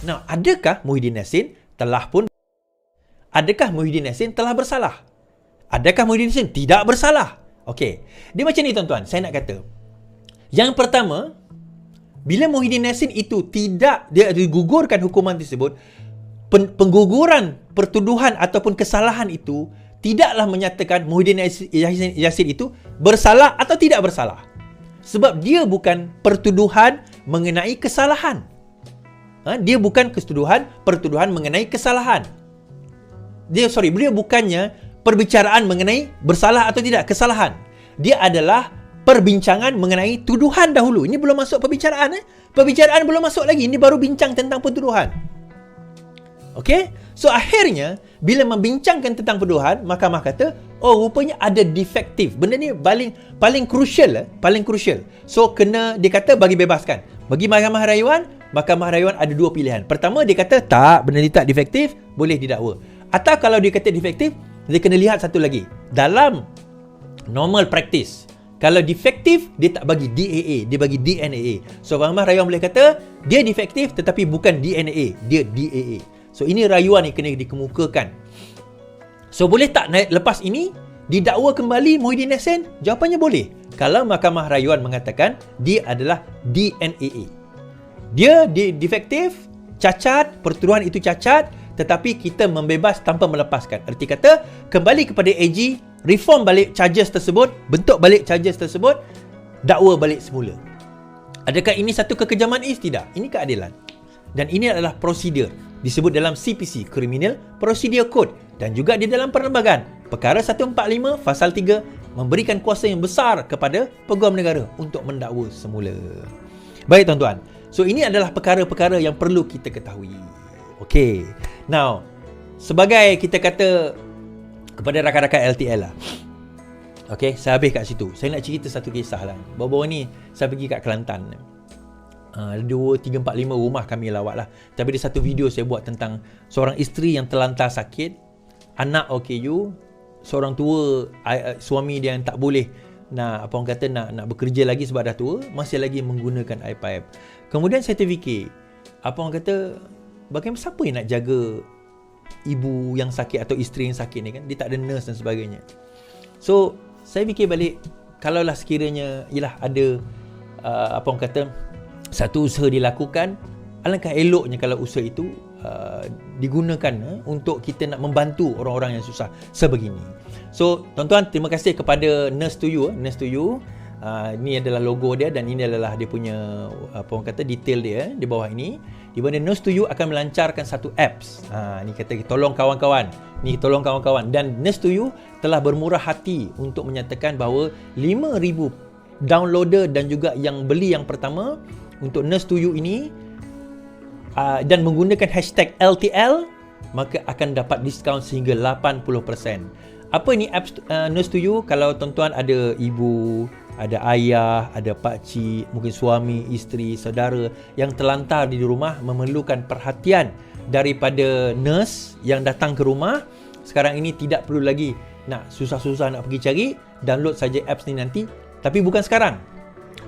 Now, adakah Muhyiddin Yassin telah bersalah? Adakah Muhyiddin Yassin tidak bersalah? Okey. Dia macam ni tuan-tuan, saya nak kata. Yang pertama, bila Muhyiddin Yassin itu tidak dia digugurkan hukuman tersebut, pengguguran pertuduhan ataupun kesalahan itu tidaklah menyatakan Muhyiddin Yassin itu bersalah atau tidak bersalah. Sebab dia bukan pertuduhan mengenai kesalahan. Dia bukan pertuduhan mengenai kesalahan. Dia bukannya perbicaraan mengenai bersalah atau tidak kesalahan. Dia adalah perbincangan mengenai tuduhan dahulu. Ini belum masuk perbicaraan. Perbicaraan belum masuk lagi. Ini baru bincang tentang pertuduhan. Okey? So akhirnya bila membincangkan tentang tuduhan, mahkamah kata, oh rupanya ada defektif. Benda ni paling crucial, paling crucial. So dia kata bagi bebaskan. Bagi Mahkamah Rayuan ada dua pilihan. Pertama, dia kata tak, benda ni tak defektif, boleh didakwa. Atau kalau dia kata defektif, dia kena lihat satu lagi. Dalam normal practice, kalau defektif, dia tak bagi DAA, dia bagi DNAA. So Mahkamah Rayuan boleh kata dia defektif tetapi bukan DNA, dia DAA. So ini rayuan yang kena dikemukakan. So boleh tak lepas ini didakwa kembali Muhyiddin Yassin? Jawapannya boleh. Kalau Mahkamah Rayuan mengatakan dia adalah DNAA. Dia defektif, cacat, pertuduhan itu cacat, tetapi kita membebas tanpa melepaskan. Erti kata, kembali kepada AG, reform balik charges tersebut, bentuk balik charges tersebut, dakwa balik semula. Adakah ini satu kekejaman is? Tidak. Ini keadilan. Dan ini adalah prosedur. Disebut dalam CPC, Criminal Procedure Code. Dan juga di dalam perlembagaan. Perkara 145, Fasal 3, memberikan kuasa yang besar kepada Peguam Negara untuk mendakwa semula. Baik tuan-tuan. So ini adalah perkara-perkara yang perlu kita ketahui. Okey. Now, sebagai kita kata kepada rakan-rakan LTL lah. Okey, saya habis kat situ. Saya nak cerita satu kisah lah. Baru-baru ni saya pergi kat Kelantan. 2, 3, 4, 5 rumah kami lawat lah. Tapi ada satu video saya buat tentang seorang isteri yang terlantar sakit, anak OKU, seorang tua, suami dia yang tak boleh nak bekerja lagi sebab dah tua, masih lagi menggunakan iPad. Kemudian saya terfikir, bagaimana siapa yang nak jaga ibu yang sakit atau isteri yang sakit ni kan? Dia tak ada nurse dan sebagainya. So, saya fikir balik, kalaulah sekiranya ada satu usaha dilakukan, alangkah eloknya kalau usaha itu digunakan untuk kita nak membantu orang-orang yang susah sebegini. So, tuan-tuan, terima kasih kepada Nurse to You. Ini adalah logo dia dan ini adalah dia punya detail dia di bawah ini. Di mana Nurse to You akan melancarkan satu apps. Ni kata tolong kawan-kawan. Dan Nurse to You telah bermurah hati untuk menyatakan bahawa 5,000 downloader dan juga yang beli yang pertama untuk Nurse to You ini dan menggunakan hashtag LTL, maka akan dapat diskaun sehingga 80%. Apa ini apps Nurse to You? Kalau tuan-tuan ada ibu, ada ayah, ada pakcik, mungkin suami, isteri, saudara yang terlantar di rumah memerlukan perhatian daripada nurse yang datang ke rumah, sekarang ini tidak perlu lagi nak susah-susah nak pergi cari, download saja apps ni nanti. Tapi bukan sekarang.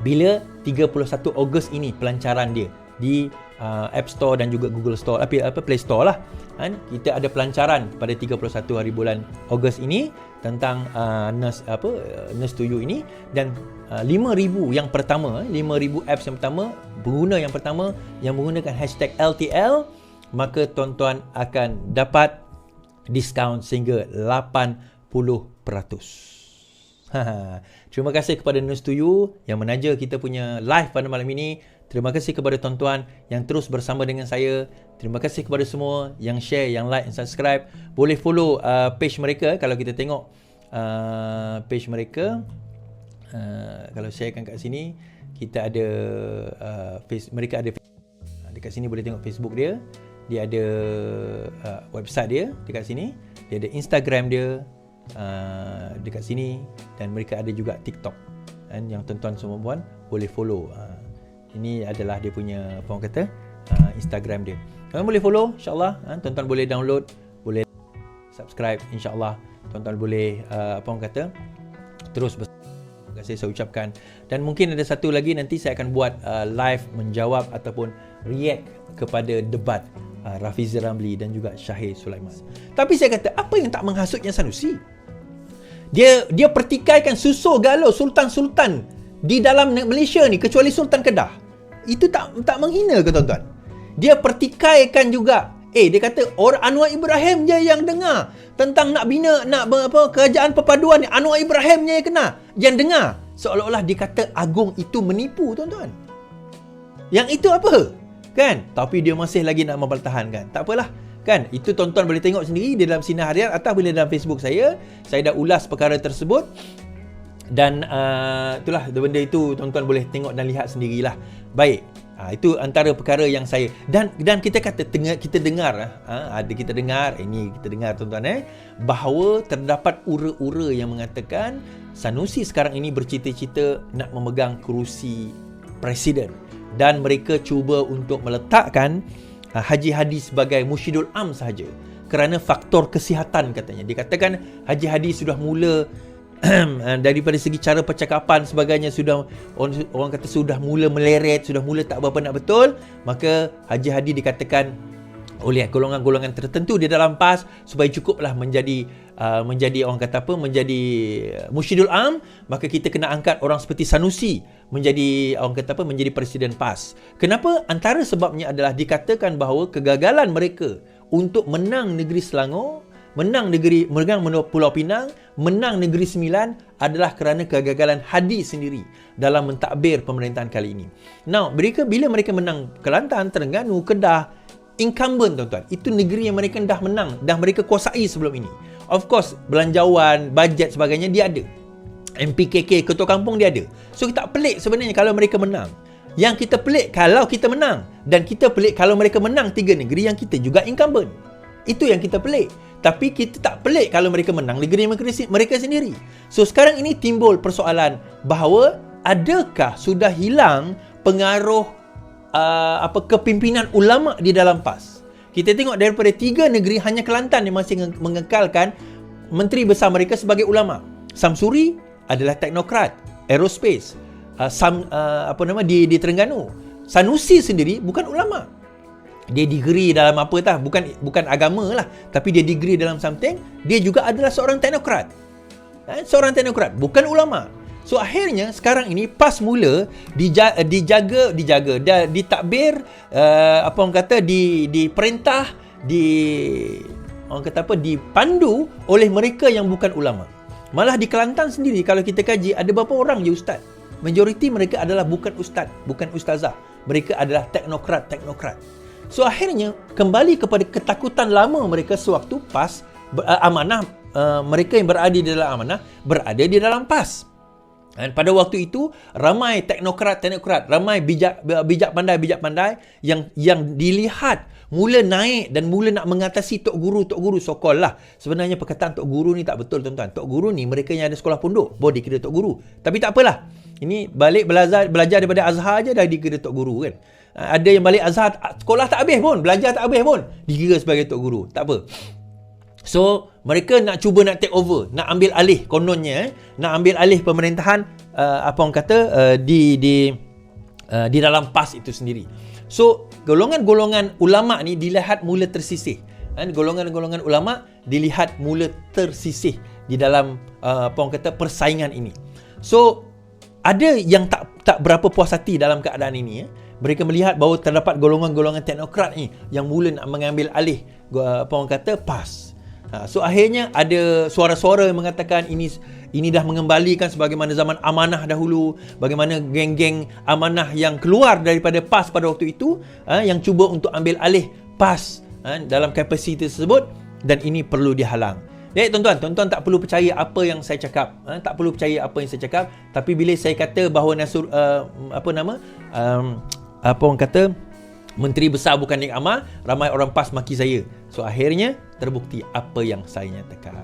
Bila 31 Ogos ini pelancaran dia di App Store dan juga Google Store, Play Store lah. Kita ada pelancaran pada 31 hari bulan Ogos ini tentang Nurse to You ini, dan 5,000 yang pertama, 5,000 apps yang pertama, pengguna yang pertama yang menggunakan hashtag LTL, maka tuan-tuan akan dapat diskaun sehingga 80%. Terima kasih kepada Nurse to You yang menaja kita punya live pada malam ini. Terima kasih kepada tuan-tuan yang terus bersama dengan saya. Terima kasih kepada semua yang share, yang like, yang subscribe. Boleh follow page mereka. Kalau kita tengok page mereka, kalau sharekan kat sini, kita ada mereka ada dekat sini, boleh tengok Facebook dia. Dia ada website dia dekat sini. Dia ada Instagram dia dekat sini, dan mereka ada juga TikTok. Dan yang tuan-tuan semua puan boleh follow. Ini adalah dia punya Instagram dia. Tuan-tuan boleh follow, insya-Allah. Tuan-tuan boleh download, boleh subscribe, insya-Allah. Tuan-tuan boleh terus bersama. Terima kasih. saya ucapkan. Dan mungkin ada satu lagi, nanti saya akan buat live menjawab ataupun react kepada debat Rafizi Ramli dan juga Syahir Sulaiman. Tapi saya kata, apa yang tak menghasutnya Sanusi? Dia pertikaikan susur galau sultan-sultan di dalam Malaysia ni, kecuali Sultan Kedah. Itu tak menghina ke tuan-tuan? Dia pertikaikan juga. Dia kata orang Anwar Ibrahim je yang dengar tentang nak bina kerajaan perpaduan ni. Anwar Ibrahim je yang dengar. Seolah-olah dikata Agong itu menipu, tuan-tuan. Yang itu apa? Kan? Tapi dia masih lagi nak mempertahankan. Tak apalah. Kan? Itu tuan-tuan boleh tengok sendiri di dalam Sinar Harian atau boleh dalam Facebook saya. Saya dah ulas perkara tersebut. Dan itulah benda itu tuan-tuan boleh tengok dan lihat sendirilah. Baik. Itu antara perkara yang saya dan kita kata kita dengar tuan-tuan bahawa terdapat ura-ura yang mengatakan Sanusi sekarang ini bercita-cita nak memegang kerusi presiden dan mereka cuba untuk meletakkan Haji Hadi sebagai Mursyidul Am sahaja kerana faktor kesihatan katanya. Dikatakan Haji Hadi sudah mula daripada segi cara percakapan sebagainya sudah orang kata sudah mula meleret, sudah mula tak berapa nak betul, maka Haji Hadi dikatakan oleh golongan-golongan tertentu di dalam PAS supaya cukuplah menjadi orang kata apa, menjadi Mursyidul Am, maka kita kena angkat orang seperti Sanusi menjadi orang kata apa, menjadi presiden PAS. Kenapa? Antara sebabnya adalah dikatakan bahawa kegagalan mereka untuk menang negeri Selangor, menang Pulau Pinang, menang Negeri Sembilan adalah kerana kegagalan Hadi sendiri dalam mentadbir pemerintahan kali ini. Now, bila mereka menang Kelantan, Terengganu, Kedah, incumbent tuan-tuan, itu negeri yang mereka dah menang, dah mereka kuasai sebelum ini. Of course, belanjawan, bajet sebagainya dia ada. MPKK, ketua kampung dia ada. So, kita tak pelik sebenarnya kalau mereka menang. Yang kita pelik kalau kita menang. Dan kita pelik kalau mereka menang 3 negeri yang kita juga incumbent. Itu yang kita pelik. Tapi kita tak pelik kalau mereka menang negeri mereka sendiri. So sekarang ini timbul persoalan bahawa adakah sudah hilang pengaruh kepimpinan ulama di dalam PAS. Kita tengok daripada 3 negeri hanya Kelantan yang masih mengekalkan menteri besar mereka sebagai ulama. Samsuri adalah teknokrat, aerospace. Di Terengganu. Sanusi sendiri bukan ulama. Dia degree dalam apa tah, bukan agama lah, tapi dia degree dalam something. Dia juga adalah seorang teknokrat. Seorang teknokrat, bukan ulama. So akhirnya sekarang ini PAS mula dijaga, ditakbir, orang kata diperintah, dipandu oleh mereka yang bukan ulama. Malah di Kelantan sendiri kalau kita kaji ada berapa orang je ustaz. Majoriti mereka adalah bukan ustaz, bukan ustazah. Mereka adalah teknokrat. So akhirnya kembali kepada ketakutan lama mereka sewaktu PAS amanah, mereka yang berada di dalam amanah berada di dalam PAS. Dan pada waktu itu ramai teknokrat, ramai bijak pandai yang dilihat mula naik dan mula nak mengatasi tok guru sokol lah. Sebenarnya perkataan tok guru ni tak betul tuan-tuan. Tok guru ni mereka yang ada sekolah pondok boleh dikira tok guru. Tapi tak apalah. Ini balik belajar daripada Azhar je dah dikira tok guru kan. Ada yang balik Azhar sekolah tak habis pun, belajar tak habis pun dikira sebagai tok guru. Tak apa. So mereka nak cuba nak take over, nak ambil alih kononnya, nak ambil alih pemerintahan di dalam PAS itu sendiri. So golongan-golongan ulama ni dilihat mula tersisih. Golongan-golongan ulama dilihat mula tersisih di dalam persaingan ini. So ada yang tak berapa puas hati dalam keadaan ini. Mereka melihat bahawa terdapat golongan-golongan teknokrat ni yang mula nak mengambil alih PAS. So akhirnya ada suara-suara yang mengatakan ini dah mengembalikan sebagaimana zaman amanah dahulu, bagaimana geng-geng amanah yang keluar daripada PAS pada waktu itu yang cuba untuk ambil alih PAS dalam kapasiti tersebut, dan ini perlu dihalang. Jadi tuan-tuan tak perlu percaya apa yang saya cakap, tapi bila saya kata bahawa Menteri Besar bukan Nik Amar, ramai orang PAS maki saya. So akhirnya terbukti apa yang saya nyatakan.